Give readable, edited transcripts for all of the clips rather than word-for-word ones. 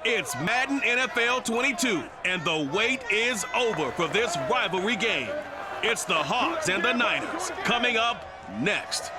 It's Madden NFL 22, and the wait is over for this rivalry game. It's the Hawks and the Niners coming up next.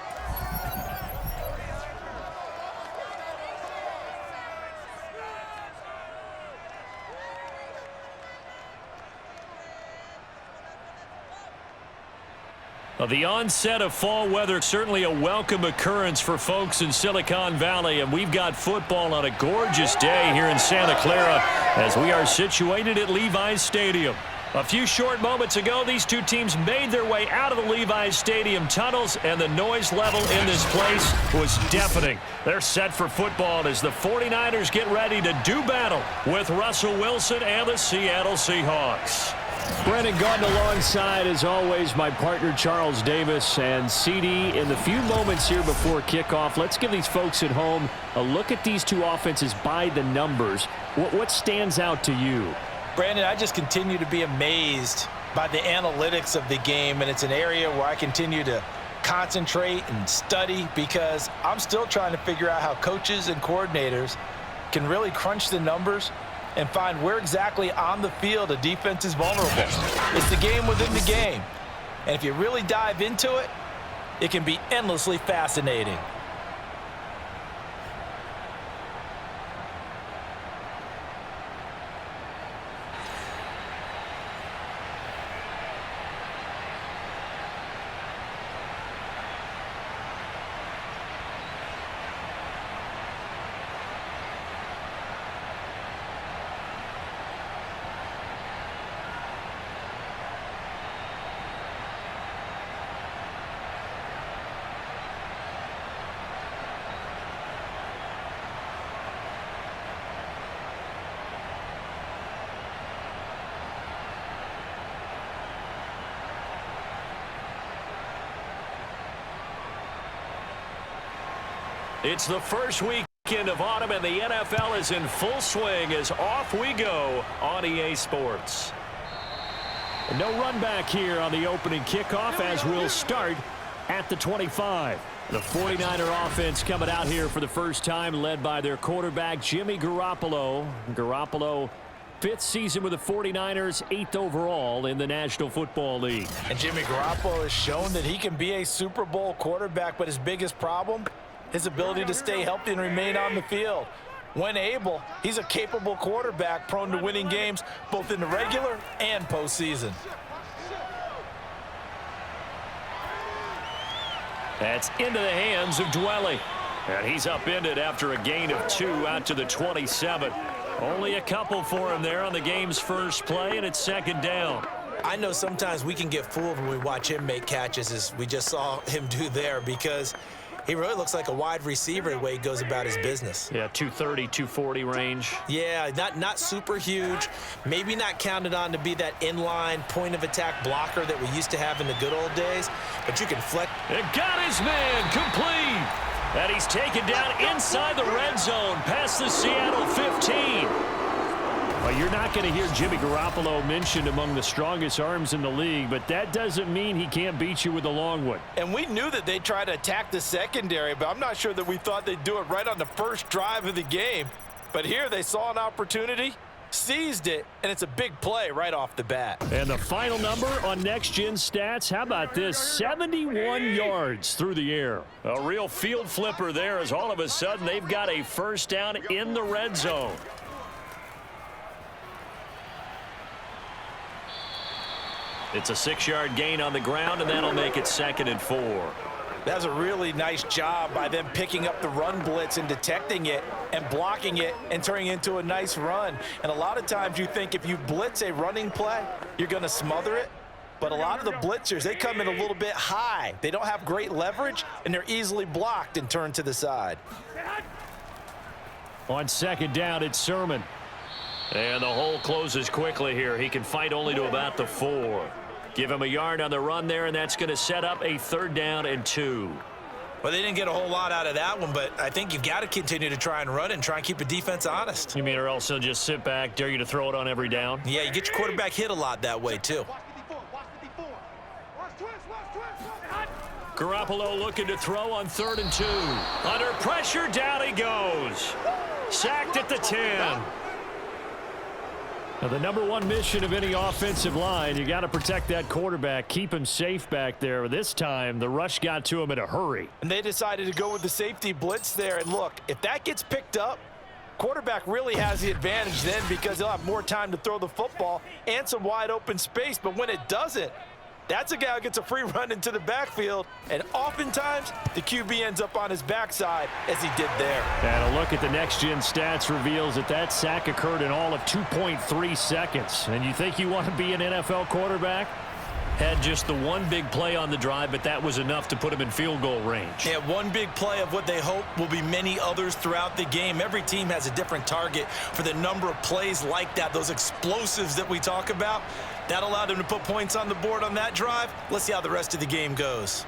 Well, the onset of fall weather, certainly a welcome occurrence for folks in Silicon Valley, and we've got football on a gorgeous day here in Santa Clara as we are situated at Levi's Stadium. A few short moments ago, these two teams made their way out of the Levi's Stadium tunnels, and the noise level in this place was deafening. They're set for football as the 49ers get ready to do battle with Russell Wilson and the Seattle Seahawks. Brennan Gordon alongside, as always, my partner Charles Davis. And CD, in the few moments here before kickoff, let's give these folks at home a look at these two offenses by the numbers. What stands out to you? Brandon, I just continue to be amazed by the analytics of the game, and it's an area where I continue to concentrate and study because I'm still trying to figure out how coaches and coordinators can really crunch the numbers and find where exactly on the field a defense is vulnerable. It's the game within the game. And if you really dive into it, it can be endlessly fascinating. It's the first weekend of autumn, and the NFL is in full swing as off we go on EA Sports. And no run back here on the opening kickoff as we'll start at the 25. The 49er offense coming out here for the first time, led by their quarterback, Jimmy Garoppolo. Garoppolo, fifth season with the 49ers, 8th overall in the National Football League. And Jimmy Garoppolo has shown that he can be a Super Bowl quarterback, but his biggest problem, his ability to stay healthy and remain on the field. When able, he's a capable quarterback prone to winning games both in the regular and postseason. That's into the hands of Dwelly. And he's upended after a gain of 2 out to the 27. Only a couple for him there on the game's first play, and it's second down. I know sometimes we can get fooled when we watch him make catches, as we just saw him do there, because he really looks like a wide receiver the way he goes about his business. Yeah, 230, 240 range. Yeah, not super huge. Maybe not counted on to be that inline point-of-attack blocker that we used to have in the good old days, but you can flex. It got his man complete. And he's taken down inside the red zone past the Seattle 15. Well, you're not going to hear Jimmy Garoppolo mentioned among the strongest arms in the league, but that doesn't mean he can't beat you with a long one. And we knew that they'd try to attack the secondary, but I'm not sure that we thought they'd do it right on the first drive of the game. But here they saw an opportunity, seized it, and it's a big play right off the bat. And the final number on Next Gen Stats, how about this? 71 yards through the air. A real field flipper there as all of a sudden they've got a first down in the red zone. It's a 6-yard gain on the ground, and that'll make it 2nd and 4. That's a really nice job by them picking up the run blitz and detecting it and blocking it and turning it into a nice run. And a lot of times you think if you blitz a running play, you're going to smother it. But a lot of the blitzers, they come in a little bit high. They don't have great leverage, and they're easily blocked and turned to the side. On second down, it's Sermon. And the hole closes quickly here. He can fight only to about the 4. Give him a yard on the run there, and that's going to set up a 3rd down and 2. Well, they didn't get a whole lot out of that one, but I think you've got to continue to try and run and try and keep the defense honest. You mean or else he'll just sit back, dare you to throw it on every down? Yeah, you get your quarterback hit a lot that way, too. Garoppolo looking to throw on 3rd and 2. Under pressure, down he goes. Sacked at the 10. Now, the number one mission of any offensive line, you got to protect that quarterback, keep him safe back there. This time, the rush got to him in a hurry. And they decided to go with the safety blitz there. And look, if that gets picked up, quarterback really has the advantage then because he'll have more time to throw the football and some wide open space. But when it doesn't, that's a guy who gets a free run into the backfield, and oftentimes the QB ends up on his backside as he did there. And a look at the next-gen stats reveals that that sack occurred in all of 2.3 seconds. And you think you want to be an NFL quarterback? Had just the one big play on the drive, but that was enough to put him in field goal range. Yeah, one big play of what they hope will be many others throughout the game. Every team has a different target for the number of plays like that, those explosives that we talk about. That allowed him to put points on the board on that drive. Let's see how the rest of the game goes.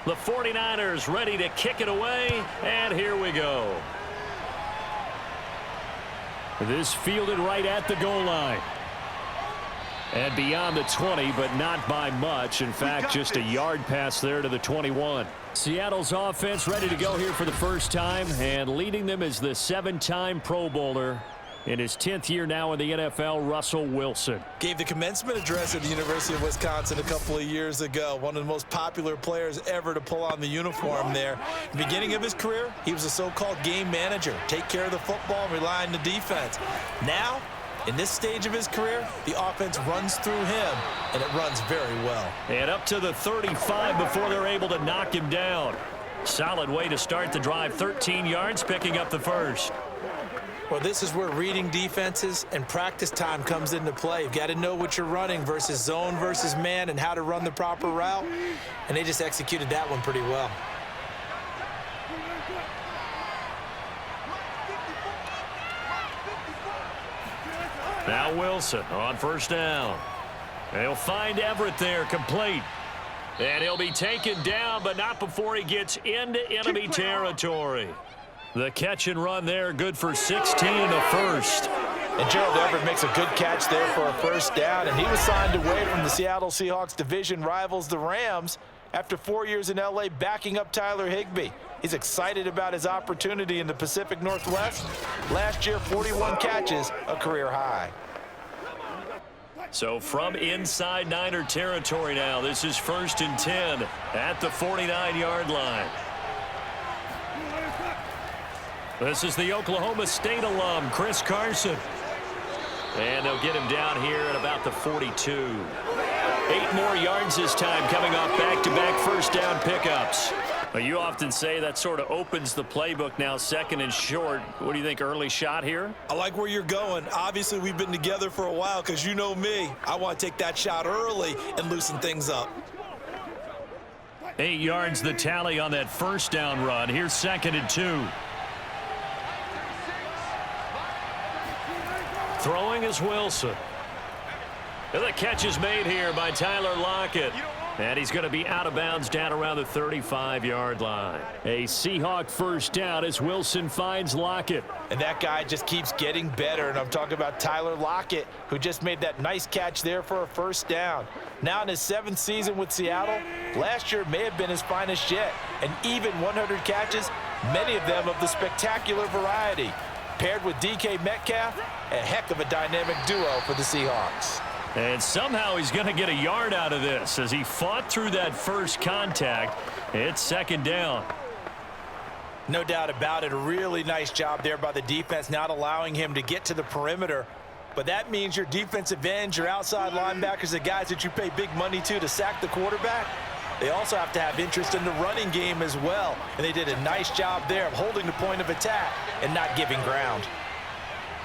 The 49ers ready to kick it away, and here we go. This fielded right at the goal line. And beyond the 20, but not by much. In fact, just a yard pass there to the 21. Seattle's offense ready to go here for the first time, and leading them is the 7-time Pro Bowler. In his 10th year now in the NFL, Russell Wilson. Gave the commencement address at the University of Wisconsin a couple of years ago. One of the most popular players ever to pull on the uniform there. The beginning of his career, he was a so-called game manager. Take care of the football and rely on the defense. Now, in this stage of his career, the offense runs through him, and it runs very well. And up to the 35 before they're able to knock him down. Solid way to start the drive. 13 yards, picking up the first. Well, this is where reading defenses and practice time comes into play. You've got to know what you're running versus zone versus man and how to run the proper route. And they just executed that one pretty well. Now Wilson on first down. They'll find Everett there, complete. And he'll be taken down, but not before he gets into enemy territory. The catch and run there, good for 16 and a first. And Gerald Everett makes a good catch there for a first down, and he was signed away from the Seattle Seahawks division rivals, the Rams, after 4 years in L.A. backing up Tyler Higbee. He's excited about his opportunity in the Pacific Northwest. Last year, 41 catches, a career high. So from inside Niner territory now, this is 1st and 10 at the 49-yard line. This is the Oklahoma State alum, Chris Carson. And they'll get him down here at about the 42. 8 more yards this time, coming off back-to-back first down pickups. Well, you often say that sort of opens the playbook now, 2nd and short. What do you think, early shot here? I like where you're going. Obviously, we've been together for a while because you know me. I want to take that shot early and loosen things up. 8 yards the tally on that first down run. Here's 2nd and 2. Throwing is Wilson. And the catch is made here by Tyler Lockett. And he's going to be out of bounds down around the 35-yard line. A Seahawk first down as Wilson finds Lockett. And that guy just keeps getting better. And I'm talking about Tyler Lockett, who just made that nice catch there for a first down. Now in his 7th season with Seattle, last year may have been his finest yet. And even 100 catches, many of them of the spectacular variety. Paired with DK Metcalf, a heck of a dynamic duo for the Seahawks. And somehow he's going to get a yard out of this as he fought through that first contact. It's 2nd down. No doubt about it. A really nice job there by the defense, not allowing him to get to the perimeter. But that means your defensive ends, your outside linebackers, the guys that you pay big money to sack the quarterback, they also have to have interest in the running game as well. And they did a nice job there of holding the point of attack and not giving ground.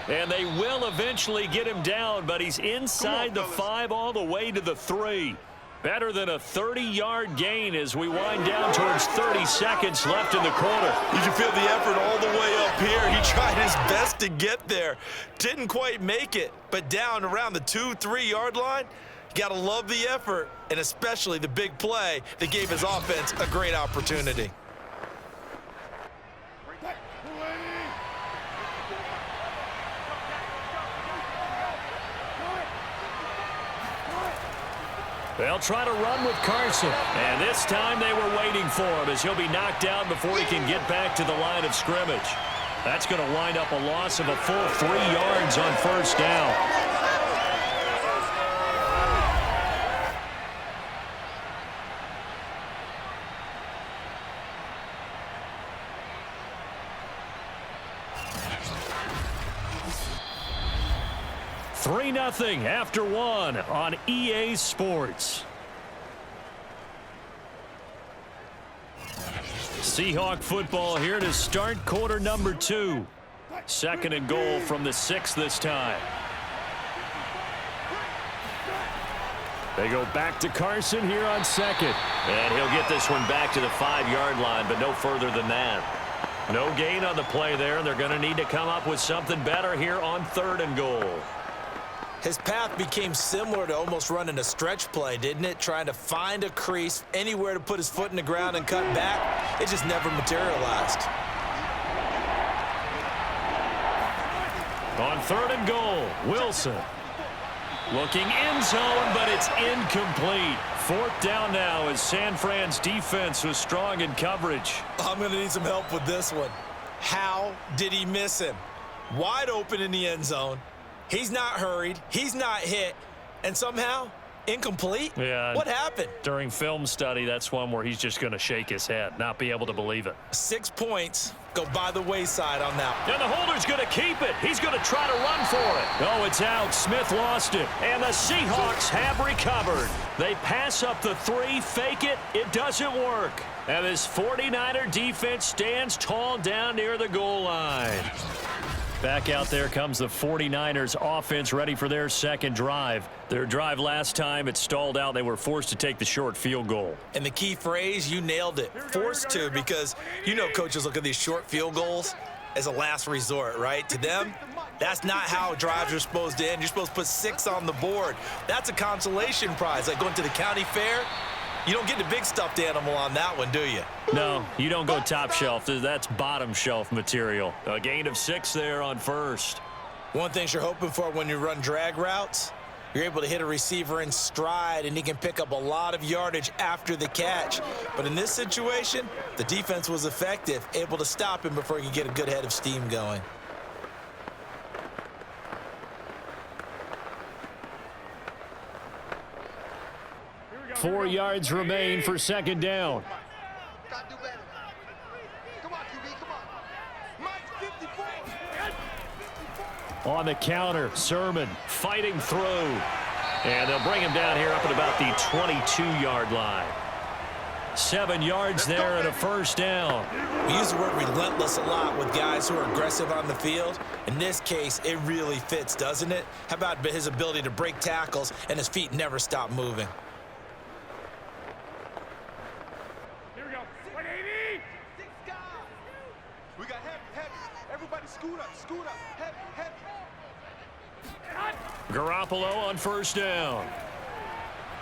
And they will eventually get him down, but he's inside the 5 all the way to the 3. Better than a 30-yard gain as we wind down towards 30 seconds left in the quarter. You can feel the effort all the way up here. He tried his best to get there. Didn't quite make it, but down around the 2-3 yard line, you got to love the effort, and especially the big play that gave his offense a great opportunity. They'll try to run with Carson. And this time they were waiting for him as he'll be knocked down before he can get back to the line of scrimmage. That's going to wind up a loss of a full 3 yards on first down. Three 0 after 1 on EA Sports. Seahawk football here to start quarter number 2. 2nd and goal from the 6 this time. They go back to Carson here on 2nd. And he'll get this one back to the 5-yard line, but no further than that. No gain on the play there. They're going to need to come up with something better here on 3rd and goal. His path became similar to almost running a stretch play, didn't it? Trying to find a crease, anywhere to put his foot in the ground and cut back. It just never materialized. On 3rd and goal, Wilson. Looking end zone, but it's incomplete. 4th down now as San Fran's defense was strong in coverage. I'm going to need some help with this one. How did he miss him? Wide open in the end zone. He's not hurried. He's not hit. And somehow, incomplete? Yeah. What happened? During film study, that's one where he's just going to shake his head, not be able to believe it. 6 points go by the wayside on that one. And the holder's going to keep it. He's going to try to run for it. Oh, it's out. Smith lost it. And the Seahawks have recovered. They pass up the 3, fake it. It doesn't work. And this 49er defense stands tall down near the goal line. Back out there comes the 49ers offense ready for their 2nd drive. Their drive last time, it stalled out. They were forced to take the short field goal. And the key phrase, you nailed it. Forced to, because you know coaches look at these short field goals as a last resort, right? To them, that's not how drives are supposed to end. You're supposed to put 6 on the board. That's a consolation prize, like going to the county fair. You don't get the big stuffed animal on that one, do you? No, you don't go top shelf. That's bottom shelf material. A gain of 6 there on 1st. One thing you're hoping for when you run drag routes, you're able to hit a receiver in stride, and he can pick up a lot of yardage after the catch. But in this situation, the defense was effective, able to stop him before he could get a good head of steam going. Four yards remain for 2nd down. On the counter, Sermon fighting through. And they'll bring him down here up at about the 22-yard line. 7 yards there and a 1st down. We use the word relentless a lot with guys who are aggressive on the field. In this case, it really fits, doesn't it? How about his ability to break tackles and his feet never stop moving? Garoppolo on 1st down.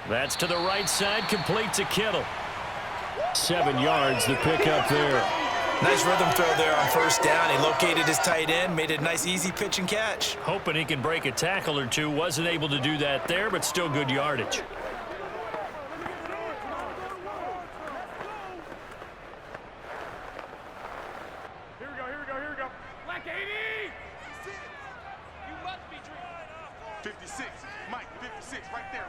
That's to the right side, complete to Kittle. 7 yards, the pickup there. Nice rhythm throw there on 1st down. He located his tight end, made it a nice easy pitch and catch. Hoping he can break a tackle or two. Wasn't able to do that there, but still good yardage. Here we go. Black 80! You must be dreaming. 56, Mike, 56, right there.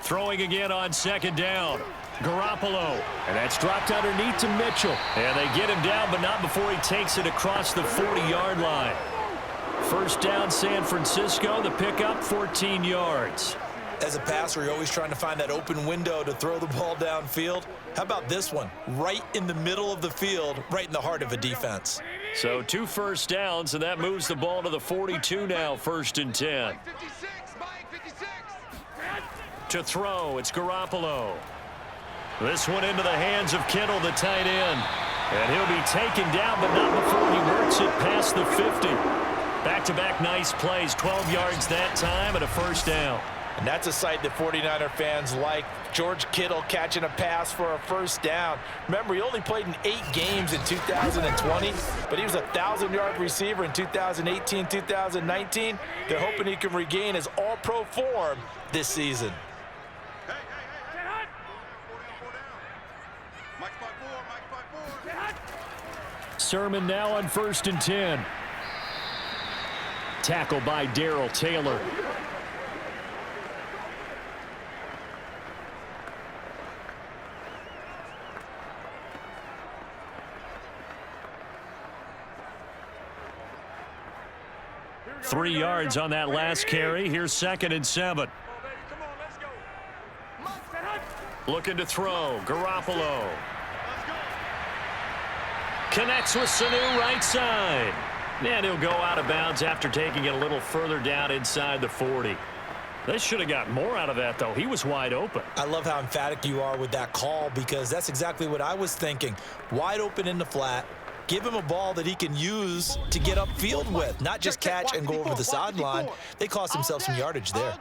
Throwing again on 2nd down. Garoppolo. And that's dropped underneath to Mitchell. And they get him down, but not before he takes it across the 40-yard line. 1st down, San Francisco. The pickup, 14 yards. As a passer, you're always trying to find that open window to throw the ball downfield. How about this one? Right in the middle of the field, right in the heart of a defense. So 2 1st downs, and that moves the ball to the 42 now, 1st and 10. 56, Mike, 56. To throw, it's Garoppolo. This one into the hands of Kittle, the tight end. And he'll be taken down, but not before he works it past the 50. Back-to-back nice plays, 12 yards that time, and a 1st down. And that's a sight that 49er fans like. George Kittle catching a pass for a 1st down. Remember, he only played in 8 games in 2020, but he was a 1,000-yard receiver in 2018, 2019. They're hoping he can regain his all-pro form this season. Hey, Sermon now on 1st and 10. Tackle by Darrell Taylor. Three yards on that last carry. Here's 2nd and 7. Looking to throw. Garoppolo. Connects with Sanu right side. And he'll go out of bounds after taking it a little further down inside the 40. They should have got more out of that, though. He was wide open. I love how emphatic you are with that call because that's exactly what I was thinking. Wide open in the flat. Give him a ball that he can use to get upfield with, not just catch and go over the sideline. They cost themselves some yardage there.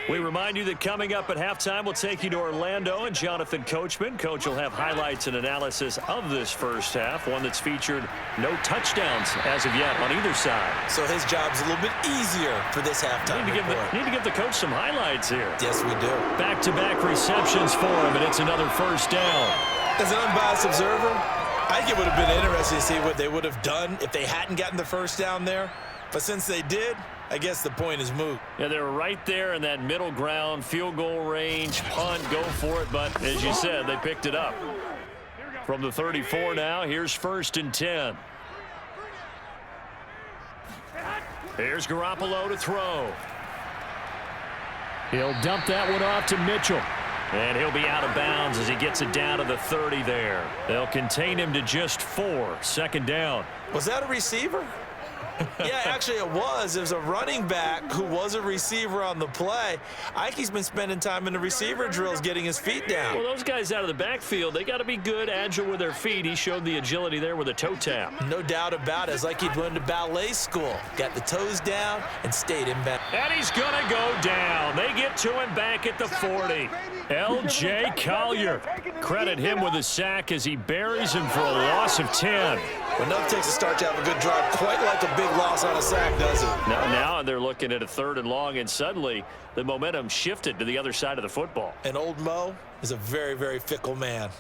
We remind you that coming up at halftime, we'll take you to Orlando and Jonathan Coachman. Coach will have highlights and analysis of this first half, one that's featured no touchdowns as of yet on either side. So his job's a little bit easier for this halftime report. Need to give the coach some highlights here. Yes, we do. Back-to-back receptions for him, and it's another first down. As an unbiased observer, I think it would have been interesting to see what they would have done if they hadn't gotten the first down there. But since they did, I guess the point is moot. Yeah, they were right there in that middle ground, field goal range, punt, go for it. But as you said, they picked it up. From the 34 now, here's 1st and 10. Here's Garoppolo to throw. He'll dump that one off to Mitchell. And he'll be out of bounds as he gets it down to the 30 there. They'll contain him to just 4. 2nd down. Was that a receiver? Yeah, actually it was. It was a running back who was a receiver on the play. Ike's been spending time in the receiver drills getting his feet down. Well, those guys out of the backfield, they got to be good, agile with their feet. He showed the agility there with a toe tap. No doubt about it. It's like he'd went to ballet school. Got the toes down and stayed in back. And he's going to go down. They get to him back at the 40. L.J. Collier. Credit him with a sack as he buries him for a loss of 10. Well, enough takes a start to have a good drive, quite like a big loss on a sack, does it? Now they're looking at a 3rd and long, and suddenly the momentum shifted to the other side of the football. And old Mo is a very, very fickle man.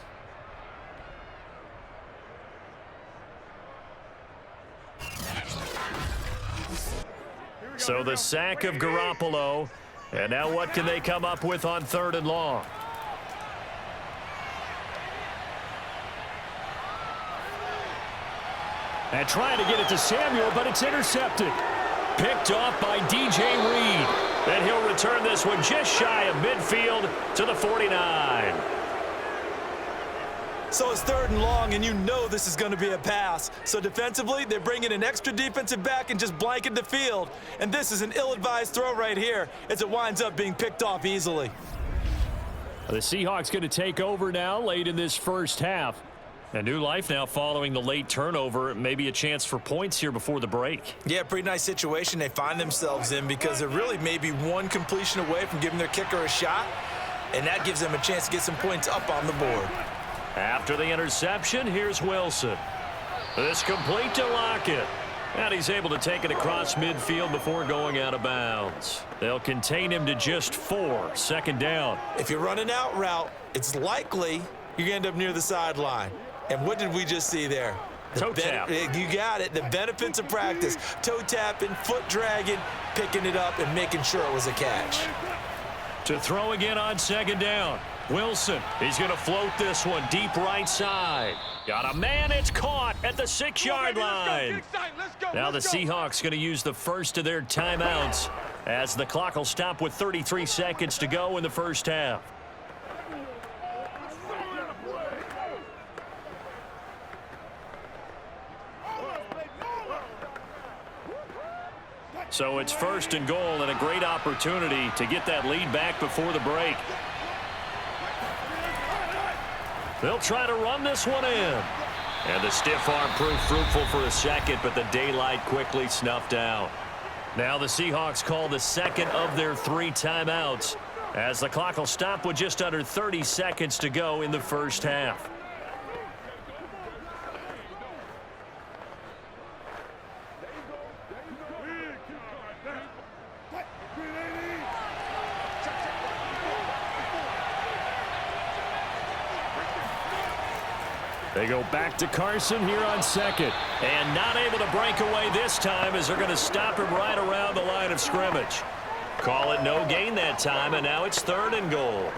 So the sack of Garoppolo, and now what can they come up with on 3rd and long? And trying to get it to Samuel, but it's intercepted. Picked off by DJ Reed. And he'll return this one just shy of midfield to the 49. So it's 3rd and long, and you know this is going to be a pass. So defensively, they're bringing an extra defensive back and just blanket the field. And this is an ill-advised throw right here as it winds up being picked off easily. The Seahawks going to take over now late in this first half. A new life now following the late turnover. Maybe a chance for points here before the break. Yeah, pretty nice situation they find themselves in because they're really maybe one completion away from giving their kicker a shot, and that gives them a chance to get some points up on the board. After the interception, here's Wilson. This complete to Lockett. And he's able to take it across midfield before going out of bounds. They'll contain him to just 4. 2nd down. If you're running out route, it's likely you're going to end up near the sideline. And what did we just see there? Toe tap. You got it. The benefits of practice. Toe tapping, foot dragging, picking it up, and making sure it was a catch. To throw again on 2nd down. Wilson, he's going to float this one deep right side. Got a man, it's caught at the 6-yard line. Now the Seahawks going to use the first of their timeouts as the clock will stop with 33 seconds to go in the first half. So it's 1st and goal and a great opportunity to get that lead back before the break. They'll try to run this one in. And the stiff arm proved fruitful for a second, but the daylight quickly snuffed out. Now the Seahawks call the 2nd of their 3 timeouts as the clock will stop with just under 30 seconds to go in the first half. They go back to Carson here on second. And not able to break away this time as they're going to stop him right around the line of scrimmage. Call it no gain that time, and now it's 3rd and goal.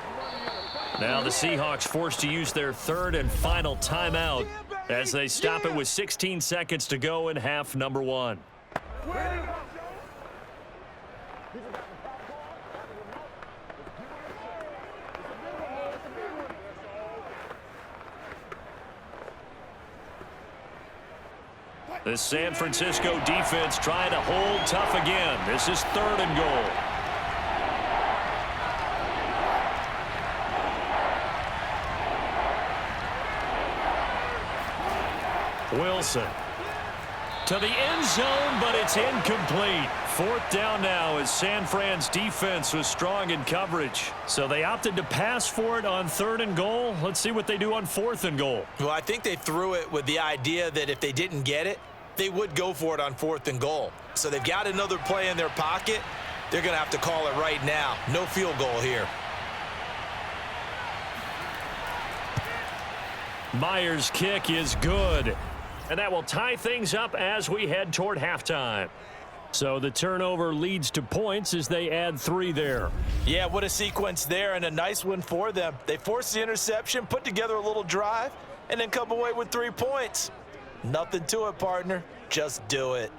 Now the Seahawks forced to use their 3rd and final timeout as they stop it with 16 seconds to go in half number 1. The San Francisco defense trying to hold tough again. This is 3rd and goal. Wilson to the end zone, but it's incomplete. 4th down now as San Fran's defense was strong in coverage. So they opted to pass for it on 3rd and goal. Let's see what they do on 4th and goal. Well, I think they threw it with the idea that if they didn't get it, they would go for it on 4th and goal. So they've got another play in their pocket. They're going to have to call it right now. No field goal here. Myers' kick is good. And that will tie things up as we head toward halftime. So the turnover leads to points as they add 3 there. Yeah, what a sequence there, and a nice one for them. They forced the interception, put together a little drive, and then come away with 3 points. Nothing to it, partner. Just do it.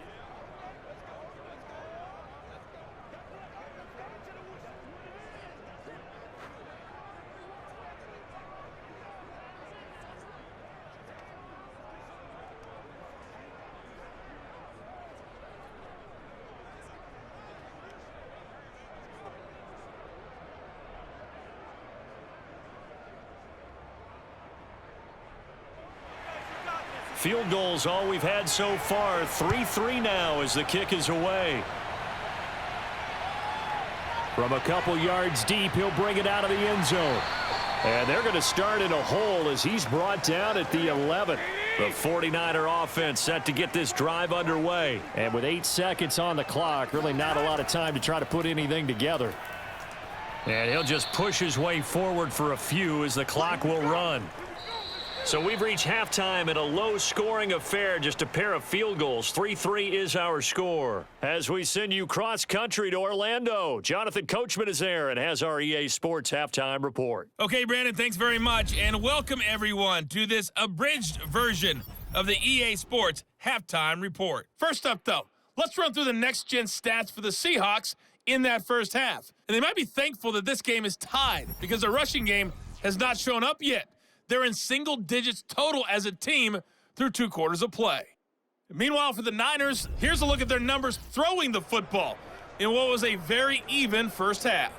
Field goals all we've had so far. 3-3 now as the kick is away. From a couple yards deep, he'll bring it out of the end zone. And they're going to start in a hole as he's brought down at the 11. The 49er offense set to get this drive underway. And with 8 seconds on the clock, really not a lot of time to try to put anything together. And he'll just push his way forward for a few as the clock will run. So we've reached halftime in a low-scoring affair, just a pair of field goals. 3-3 is our score. As we send you cross-country to Orlando, Jonathan Coachman is there and has our EA Sports halftime report. Okay, Brandon, thanks very much, and welcome everyone to this abridged version of the EA Sports halftime report. First up, though, let's run through the next-gen stats for the Seahawks in that first half. And they might be thankful that this game is tied because the rushing game has not shown up yet. They're in single digits total as a team through 2 quarters of play. Meanwhile, for the Niners, here's a look at their numbers throwing the football in what was a very even first half.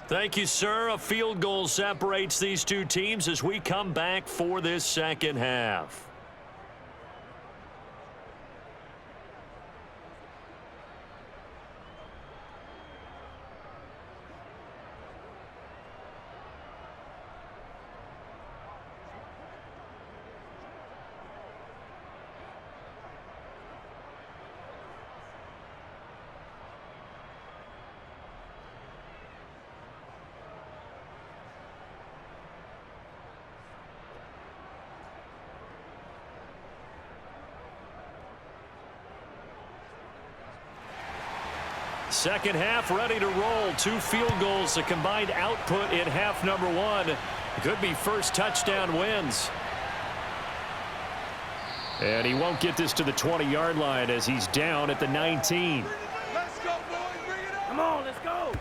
Thank you, sir. A field goal separates these 2 teams as we come back for this second half. Second half ready to roll. 2 field goals, the combined output in half number 1. Could be first touchdown wins. And he won't get this to the 20-yard line as he's down at the 19. Let's go, boys. Bring it up. Come on, let's go.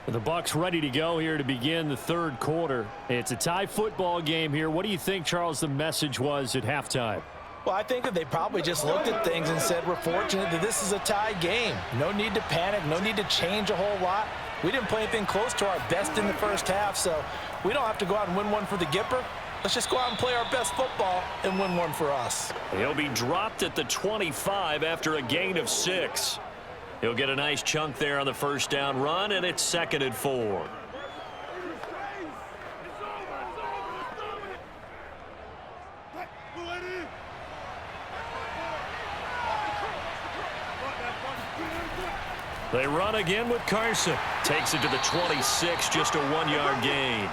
The Bucs ready to go here to begin the 3rd quarter. It's a tie football game here. What do you think, Charles, the message was at halftime? Well, I think that they probably just looked at things and said, we're fortunate that this is a tie game. No need to panic, no need to change a whole lot. We didn't play anything close to our best in the first half, so we don't have to go out and win one for the Gipper. Let's just go out and play our best football and win one for us. He'll be dropped at the 25 after a gain of 6. He'll get a nice chunk there on the first down run, and it's 2nd and 4. They run again with Carson. Takes it to the 26, just a 1-yard gain.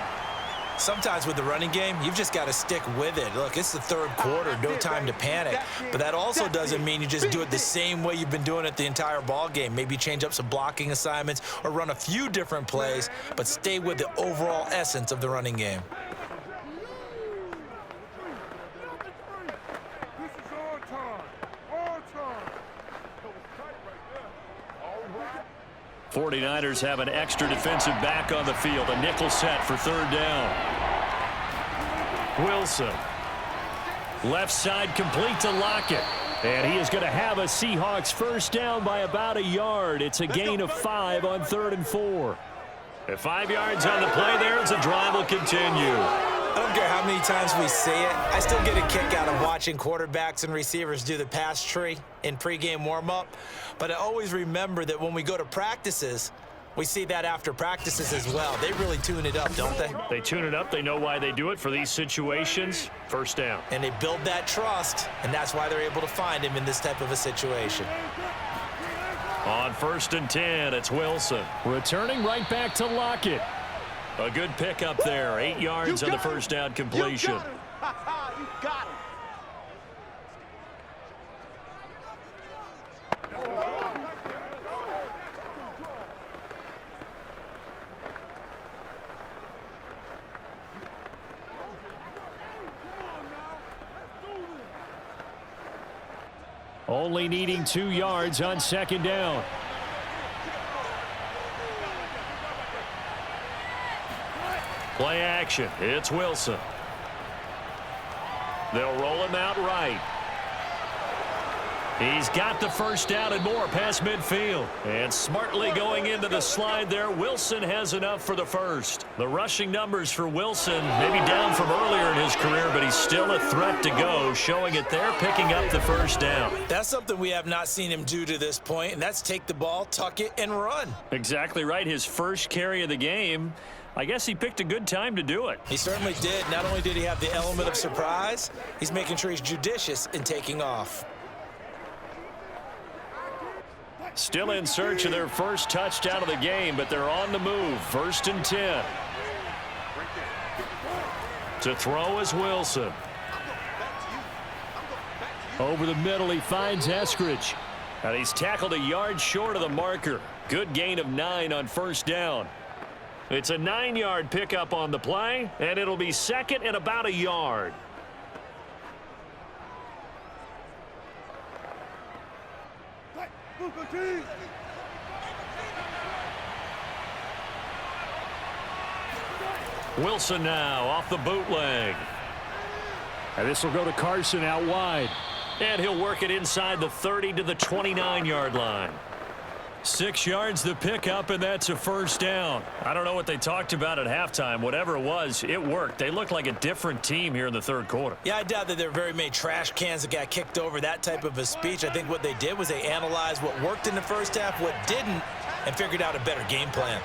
Sometimes with the running game, you've just got to stick with it. Look, it's the third quarter, no time to panic. But that also doesn't mean you just do it the same way you've been doing it the entire ball game. Maybe change up some blocking assignments or run a few different plays, but stay with the overall essence of the running game. This is all time. All time. 49ers have an extra defensive back on the field. A nickel set for third down. Wilson. Left side complete to Lockett. And he is going to have a Seahawks first down by about a yard. It's a gain of 5 on 3rd and 4. At 5 yards on the play there as the drive will continue. I don't care how many times we say it, I still get a kick out of watching quarterbacks and receivers do the pass tree in pregame warm-up. But I always remember that when we go to practices, we see that after practices as well. They really tune it up, don't they? They tune it up. They know why they do it for these situations. First down. And they build that trust, and that's why they're able to find him in this type of a situation. On 1st and 10, it's Wilson. Returning right back to Lockett. A good pickup there. 8 yards on the first down completion. You got it. Only needing 2 yards on 2nd down. Play action. It's Wilson. They'll roll him out right. He's got the first down and more past midfield. And smartly going into the slide there, Wilson has enough for the first. The rushing numbers for Wilson, maybe down from earlier in his career, but he's still a threat to go, showing it there, picking up the first down. That's something we have not seen him do to this point, and that's take the ball, tuck it, and run. Exactly right. His first carry of the game. I guess he picked a good time to do it. He certainly did. Not only did he have the element of surprise, he's making sure he's judicious in taking off. Still in search of their first touchdown of the game, but they're on the move. 1st and 10. To throw is Wilson. Over the middle, he finds Eskridge. And he's tackled a yard short of the marker. Good gain of 9 on 1st down. It's a 9-yard pickup on the play, and it'll be 2nd and about a yard. Wilson now off the bootleg. And this will go to Carson out wide. And he'll work it inside the 30 to the 29-yard line. 6 yards the pickup, and that's a first down. I don't know what they talked about at halftime. Whatever it was, it worked. They look like a different team here in the 3rd quarter. Yeah, I doubt that there are very many trash cans that got kicked over, that type of a speech. I think what they did was they analyzed what worked in the first half, what didn't, and figured out a better game plan.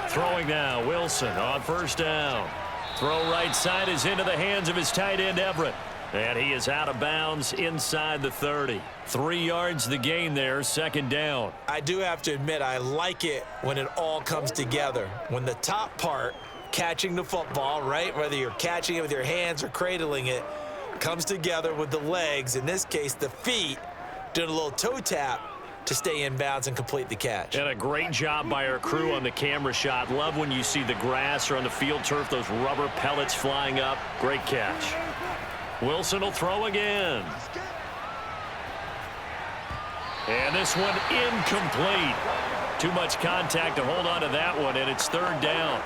Throwing now, Wilson on 1st down. Throw right side is into the hands of his tight end, Everett. And he is out of bounds inside the 30. 3 yards the gain there, 2nd down. I do have to admit, I like it when it all comes together. When the top part, catching the football, right, whether you're catching it with your hands or cradling it, comes together with the legs, in this case the feet, doing a little toe tap to stay in bounds and complete the catch. And a great job by our crew on the camera shot. Love when you see the grass or on the field turf, those rubber pellets flying up. Great catch. Wilson will throw again. And this one incomplete. Too much contact to hold on to that one, and it's 3rd down.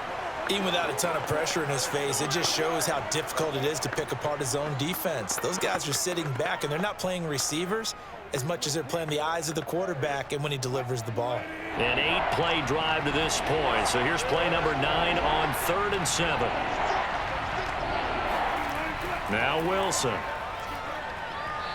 Even without a ton of pressure in his face, it just shows how difficult it is to pick apart his own defense. Those guys are sitting back, and they're not playing receivers as much as they're playing the eyes of the quarterback and when he delivers the ball. An 8-play drive to this point. So here's play number 9 on 3rd and 7. Now Wilson.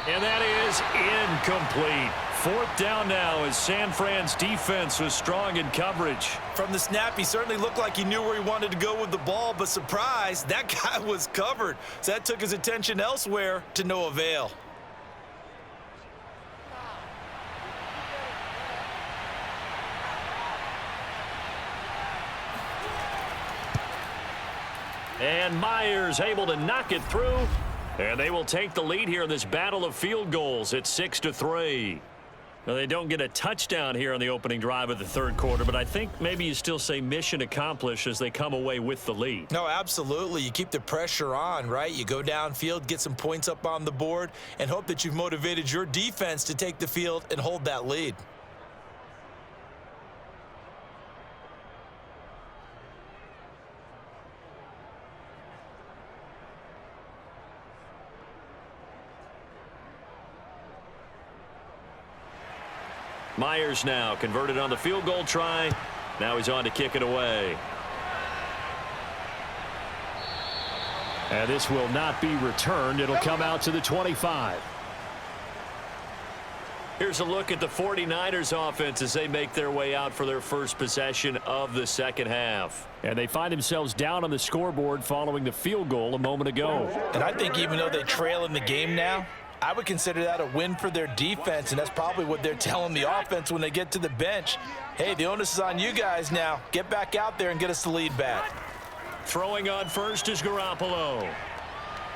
And that is incomplete. 4th down now as San Fran's defense was strong in coverage. From the snap, he certainly looked like he knew where he wanted to go with the ball, but surprise, that guy was covered. So that took his attention elsewhere to no avail. And Myers able to knock it through. And they will take the lead here in this battle of field goals at 6-3. Now, they don't get a touchdown here on the opening drive of the third quarter, but I think maybe you still say mission accomplished as they come away with the lead. No, absolutely. You keep the pressure on, right? You go downfield, get some points up on the board, and hope that you've motivated your defense to take the field and hold that lead. Myers now converted on the field goal try. Now he's on to kick it away. And this will not be returned. It'll come out to the 25. Here's a look at the 49ers offense as they make their way out for their first possession of the second half. And they find themselves down on the scoreboard following the field goal a moment ago. And I think even though they trail in the game now, I would consider that a win for their defense, and that's probably what they're telling the offense when they get to the bench. Hey, the onus is on you guys now. Get back out there and get us the lead back. Throwing on first is Garoppolo.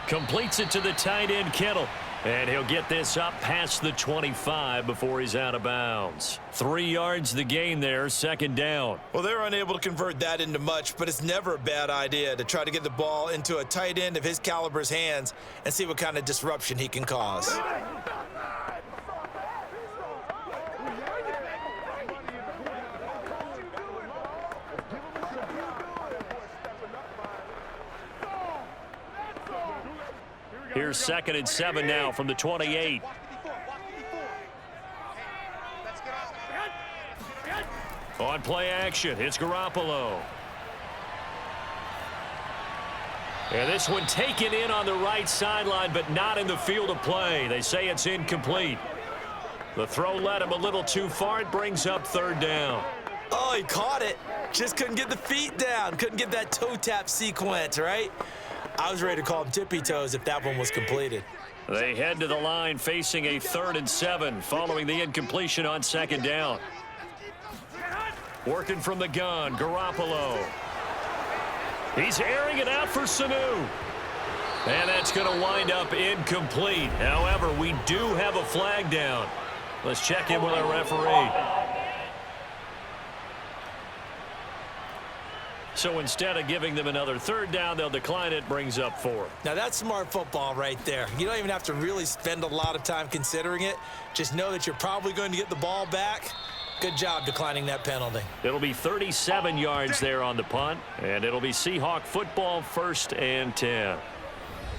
Completes it to the tight end, Kittle. And he'll get this up past the 25 before he's out of bounds. 3 yards the gain there, second down. Well, they're unable to convert that into much, but it's never a bad idea to try to get the ball into a tight end of his caliber's hands and see what kind of disruption he can cause. Here's 2nd and 7 now from the 28. On play action, it's Garoppolo. And this one taken in on the right sideline, but not in the field of play. They say it's incomplete. The throw led him a little too far. It brings up third down. Oh, he caught it. Just couldn't get the feet down. Couldn't get that toe tap sequence, right? I was ready to call him tippy toes if that one was completed. They head to the line facing a 3rd and 7 following the incompletion on second down. Working from the gun, Garoppolo. He's airing it out for Sanu. And that's going to wind up incomplete. However, we do have a flag down. Let's check in with our referee. So instead of giving them another third down, they'll decline it, brings up 4. Now that's smart football right there. You don't even have to really spend a lot of time considering it. Just know that you're probably going to get the ball back. Good job declining that penalty. It'll be 37 yards there on the punt, and it'll be Seahawk football, 1st and 10.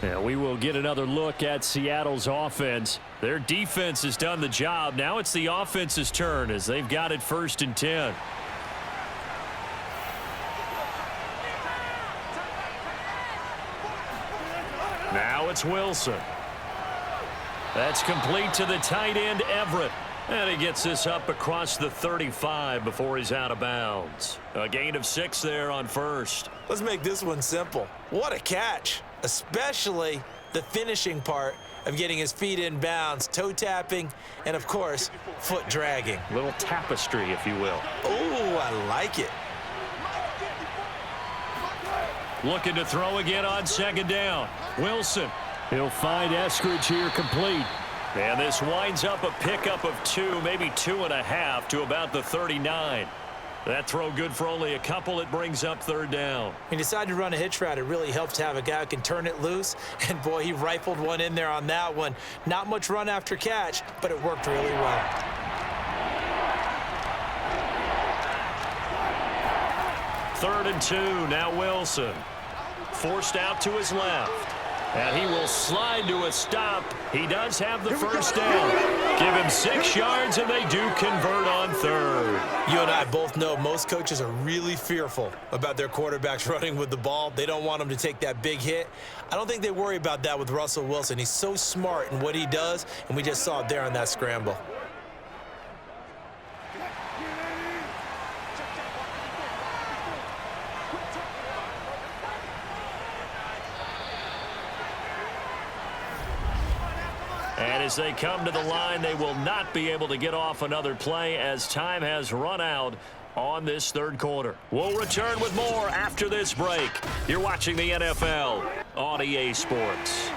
Now we will get another look at Seattle's offense. Their defense has done the job. Now it's the offense's turn as they've got it 1st and 10. Now it's Wilson. That's complete to the tight end, Everett. And he gets this up across the 35 before he's out of bounds. A gain of 6 there on 1st. Let's make this one simple. What a catch, especially the finishing part of getting his feet in bounds, toe tapping, and of course, foot dragging. A little tapestry, if you will. Oh, I like it. Looking to throw again on second down. Wilson. He'll find Eskridge here complete. And this winds up a pickup of 2, maybe 2.5 to about the 39. That throw good for only a couple. It brings up third down. When you decide to run a hitch route, it really helps to have a guy who can turn it loose. And, boy, he rifled one in there on that one. Not much run after catch, but it worked really well. Third and 2, now Wilson. Forced out to his left. And he will slide to a stop. He does have the first down. Give him 6 yards, and they do convert on third. You and I both know most coaches are really fearful about their quarterbacks running with the ball. They don't want them to take that big hit. I don't think they worry about that with Russell Wilson. He's so smart in what he does, and we just saw it there on that scramble. And as they come to the line, they will not be able to get off another play as time has run out on this third quarter. We'll return with more after this break. You're watching the NFL on EA Sports.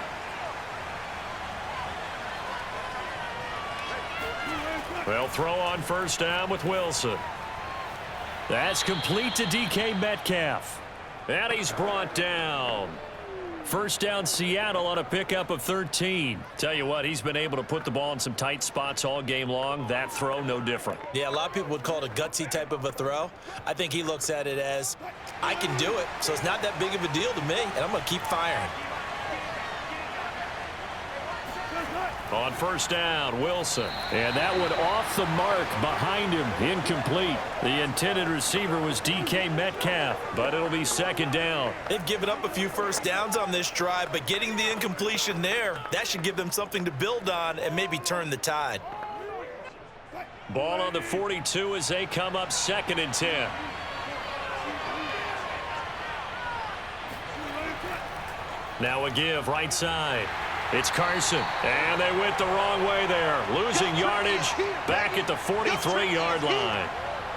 They'll throw on first down with Wilson. That's complete to DK Metcalf. And he's brought down. First down Seattle on a pickup of 13. Tell you what, he's been able to put the ball in some tight spots all game long. That throw, no different. Yeah, a lot of people would call it a gutsy type of a throw. I think he looks at it as, I can do it, so it's not that big of a deal to me, and I'm going to keep firing. On first down, Wilson. And that one off the mark behind him, incomplete. The intended receiver was DK Metcalf, but it'll be second down. They've given up a few first downs on this drive, but getting the incompletion there, that should give them something to build on and maybe turn the tide. Ball on the 42 as they come up 2nd and 10. Now a give right side. It's Carson, and they went the wrong way there, losing yardage back at the 43-yard line.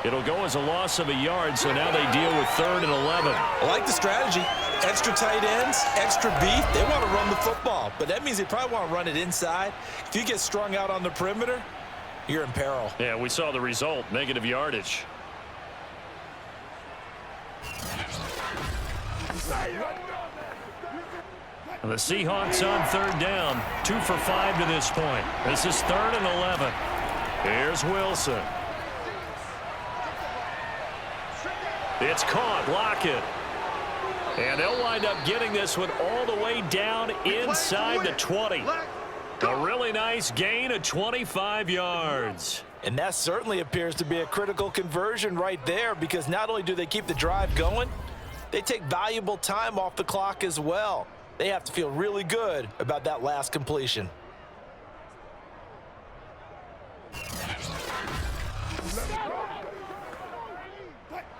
It'll go as a loss of a yard, so now they deal with 3rd and 11. I like the strategy. Extra tight ends, extra beef. They want to run the football, but that means they probably want to run it inside. If you get strung out on the perimeter, you're in peril. Yeah, we saw the result, negative yardage. The Seahawks on 3rd down, 2 for 5 to this point. This is 3rd and 11. Here's Wilson. It's caught, Lockett. And they'll wind up getting this one all the way down inside the 20. A really nice gain of 25 yards. And that certainly appears to be a critical conversion right there, because not only do they keep the drive going, they take valuable time off the clock as well. They have to feel really good about that last completion.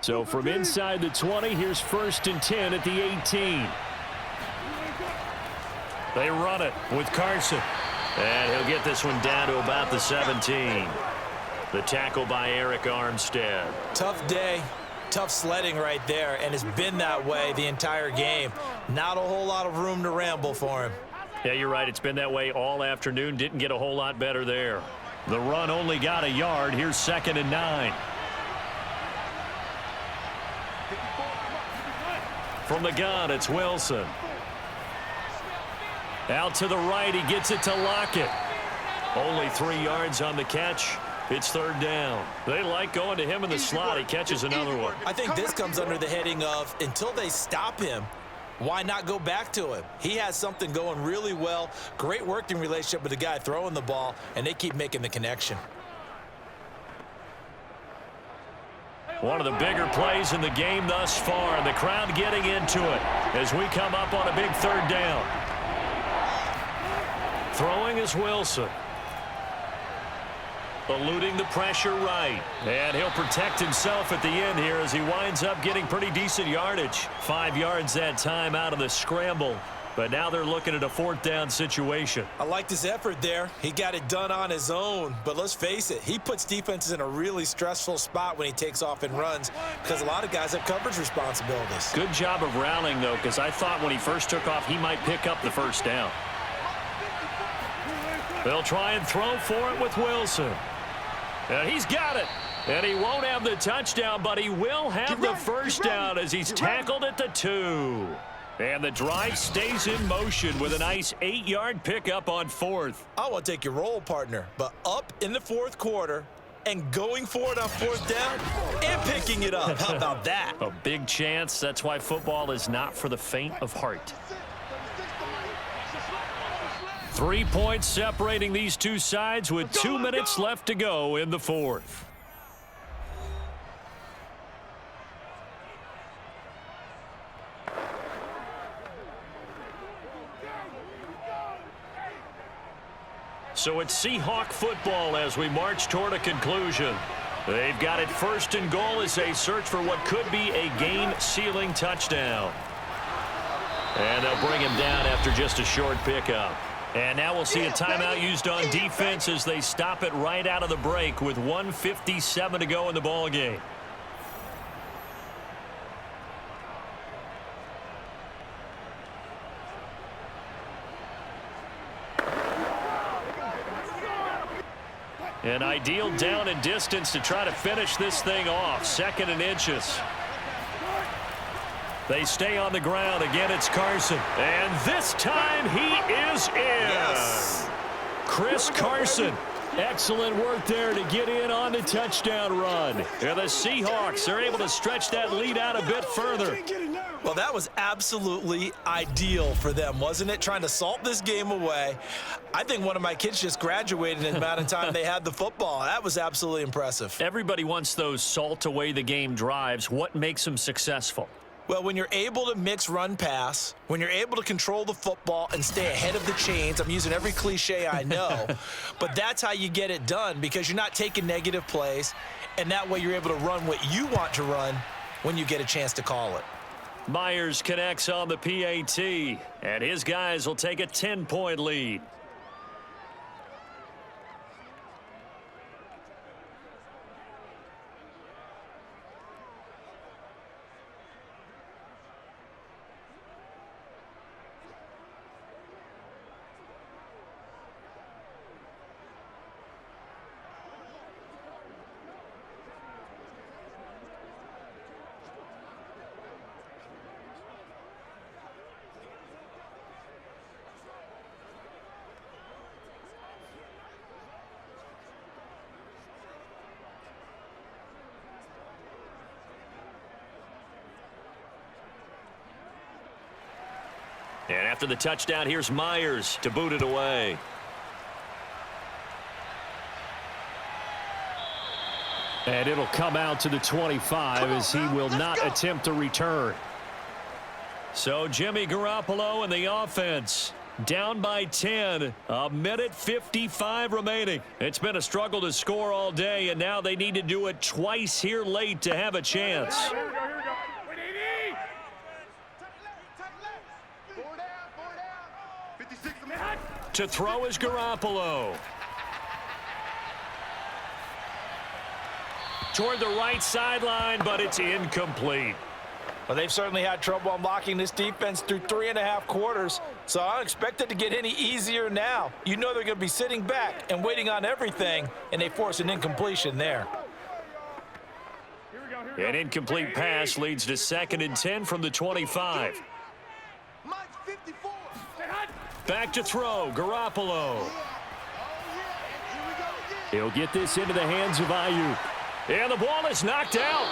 So from inside the 20, here's 1st and 10 at the 18. They run it with Carson. And he'll get this one down to about the 17. The tackle by Eric Armstead. Tough day. Tough sledding right there, and it's been that way the entire game. Not a whole lot of room to ramble for him. Yeah, you're right. It's been that way all afternoon. Didn't get a whole lot better there. The run only got a yard. Here's 2nd and 9. From the gun, it's Wilson. Out to the right, he gets it to Lockett. Only 3 yards on the catch. It's 3rd down. They like going to him in the slot. He catches another one. I think this comes under the heading of, until they stop him, why not go back to him? He has something going really well. Great working relationship with the guy throwing the ball, and they keep making the connection. One of the bigger plays in the game thus far, and the crowd getting into it as we come up on a big 3rd down. Throwing is Wilson. Eluding the pressure right. And he'll protect himself at the end here as he winds up getting pretty decent yardage. 5 yards that time out of the scramble. But now they're looking at a 4th down situation. I like this effort there. He got it done on his own. But let's face it, he puts defenses in a really stressful spot when he takes off and runs, because a lot of guys have coverage responsibilities. Good job of rallying, though, because I thought when he first took off, he might pick up the 1st down. They'll try and throw for it with Wilson. And he's got it. And he won't have the touchdown, but he will have the 1st down as he's tackled at the 2. And the drive stays in motion with a nice 8-yard pickup on 4th. I want to take your role, partner, but up in the 4th quarter and going for it on 4th down and picking it up. How about that? A big chance. That's why football is not for the faint of heart. 3 points separating these two sides with 2 minutes left to go in the 4th. So it's Seahawk football as we march toward a conclusion. They've got it 1st and goal as they search for what could be a game-sealing touchdown. And they'll bring him down after just a short pickup. And now we'll see a timeout used on defense as they stop it right out of the break with 1:57 to go in the ballgame. An ideal down and distance to try to finish this thing off. 2nd and inches. They stay on the ground. Again, it's Carson. And this time he is in. Yes. Chris Carson. Excellent work there to get in on the touchdown run. And the Seahawks are able to stretch that lead out a bit further. Well, that was absolutely ideal for them, wasn't it? Trying to salt this game away. I think one of my kids just graduated in the amount of time they had the football. That was absolutely impressive. Everybody wants those salt away the game drives. What makes them successful? Well, when you're able to mix run-pass, when you're able to control the football and stay ahead of the chains, I'm using every cliche I know, but that's how you get it done because you're not taking negative plays, and that way you're able to run what you want to run when you get a chance to call it. Myers connects on the PAT, and his guys will take a 10-point lead. And after the touchdown, here's Myers to boot it away. And it'll come out to the 25 as he will not attempt a return. So Jimmy Garoppolo and the offense down by 10. 1:55 remaining. It's been a struggle to score all day, and now they need to do it twice here late to have a chance. Here we go. Wait, AD! To throw is Garoppolo. Toward the right sideline, but it's incomplete. Well, they've certainly had trouble unlocking this defense through 3.5 quarters, so I don't expect it to get any easier now. You know they're going to be sitting back and waiting on everything, and they force an incompletion there. An incomplete pass leads to 2nd and 10 from the 25. Back to throw, Garoppolo. He'll get this into the hands of Ayuk. And the ball is knocked out.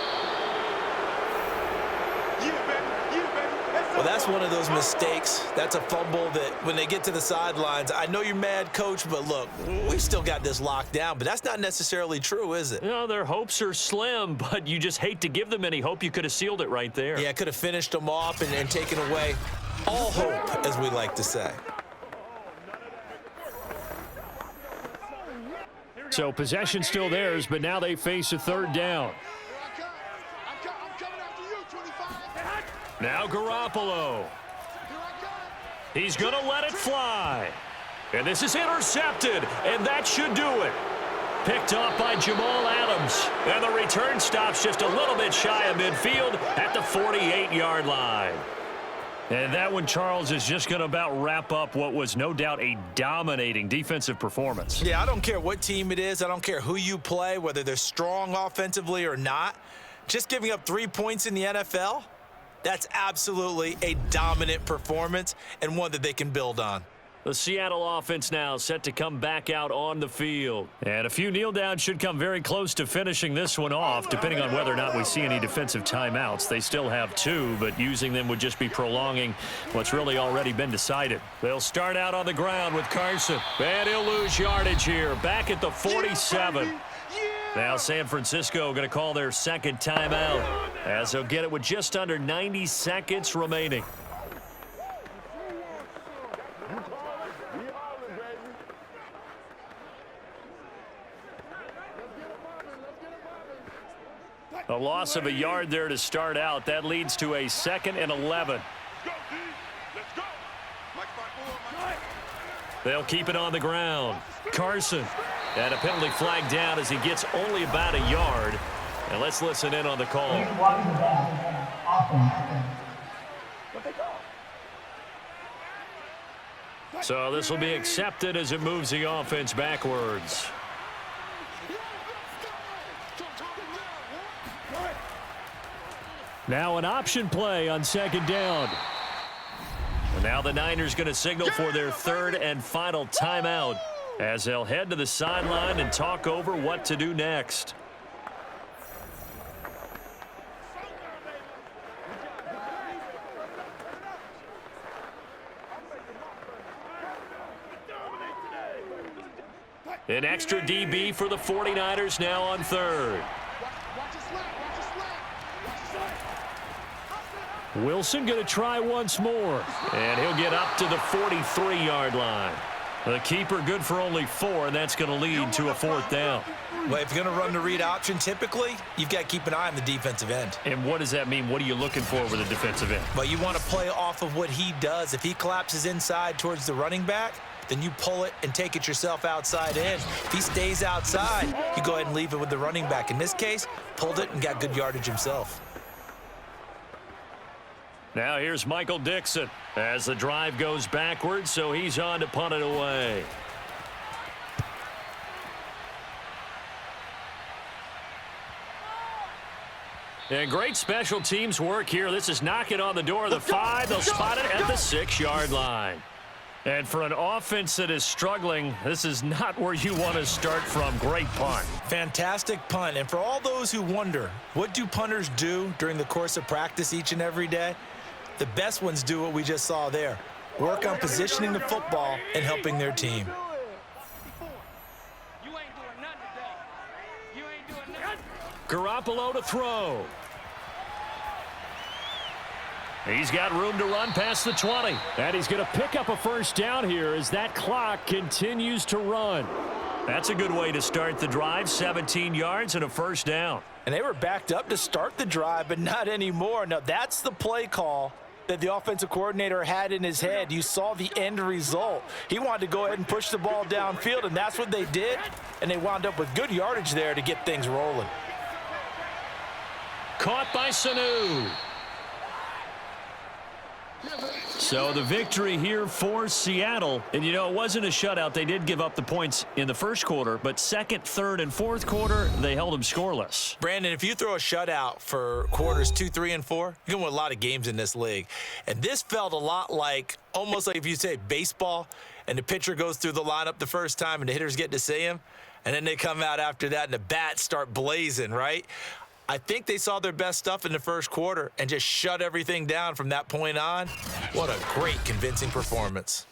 Well, that's one of those mistakes. That's a fumble that when they get to the sidelines, I know you're mad, Coach, but look, we've still got this locked down. But that's not necessarily true, is it? You know, their hopes are slim, but you just hate to give them any hope. You could have sealed it right there. Yeah, could have finished them off and taken away all hope, as we like to say. So possession still theirs, but now they face a 3rd down. Now Garoppolo. He's going to let it fly. And this is intercepted, and that should do it. Picked off by Jamal Adams. And the return stops just a little bit shy of midfield at the 48-yard line. And that one, Charles, is just going to about wrap up what was no doubt a dominating defensive performance. Yeah, I don't care what team it is. I don't care who you play, whether they're strong offensively or not. Just giving up 3 points in the NFL, that's absolutely a dominant performance and one that they can build on. The Seattle offense now set to come back out on the field. And a few kneel downs should come very close to finishing this one off, depending on whether or not we see any defensive timeouts. They still have 2, but using them would just be prolonging what's really already been decided. They'll start out on the ground with Carson. And he'll lose yardage here, back at the 47. Now San Francisco going to call their 2nd timeout, as they'll get it with just under 90 seconds remaining. A loss of a yard there to start out. That leads to a 2nd and 11. They'll keep it on the ground. Carson. And a penalty flag down as he gets only about a yard. And let's listen in on the call. So this will be accepted as it moves the offense backwards. Now an option play on second down. And now the Niners going to signal for their third and final timeout as they'll head to the sideline and talk over what to do next. An extra DB for the 49ers now on third. Wilson going to try once more. And he'll get up to the 43-yard line. The keeper good for only 4, and that's going to lead to a fourth down. Well, if you're going to run the read option, typically, you've got to keep an eye on the defensive end. And what does that mean? What are you looking for with the defensive end? Well, you want to play off of what he does. If he collapses inside towards the running back, then you pull it and take it yourself outside in. If he stays outside, you go ahead and leave it with the running back. In this case, pulled it and got good yardage himself. Now here's Michael Dixon as the drive goes backwards, so he's on to punt it away. And great special teams work here. This is knocking on the door of the 5. They'll spot it at the 6-yard line. And for an offense that is struggling, this is not where you want to start from. Great punt. Fantastic punt. And for all those who wonder, what do punters do during the course of practice each and every day? The best ones do what we just saw there. Work on positioning the football and helping their team. Garoppolo to throw. He's got room to run past the 20. And he's going to pick up a first down here as that clock continues to run. That's a good way to start the drive. 17 yards and a first down. And they were backed up to start the drive, but not anymore. Now, that's the play call that the offensive coordinator had in his head. You saw the end result. He wanted to go ahead and push the ball downfield, and that's what they did. And they wound up with good yardage there to get things rolling. Caught by Sanu. So the victory here for Seattle. And, you know, it wasn't a shutout. They did give up the points in the first quarter, but second, third, and fourth quarter, they held them scoreless. Brandon, if you throw a shutout for quarters 2, 3, and 4, you're going to win a lot of games in this league. And this felt a lot like, almost like if you say baseball, and the pitcher goes through the lineup the first time and the hitters get to see him, and then they come out after that and the bats start blazing, right? I think they saw their best stuff in the first quarter and just shut everything down from that point on. What a great, convincing performance.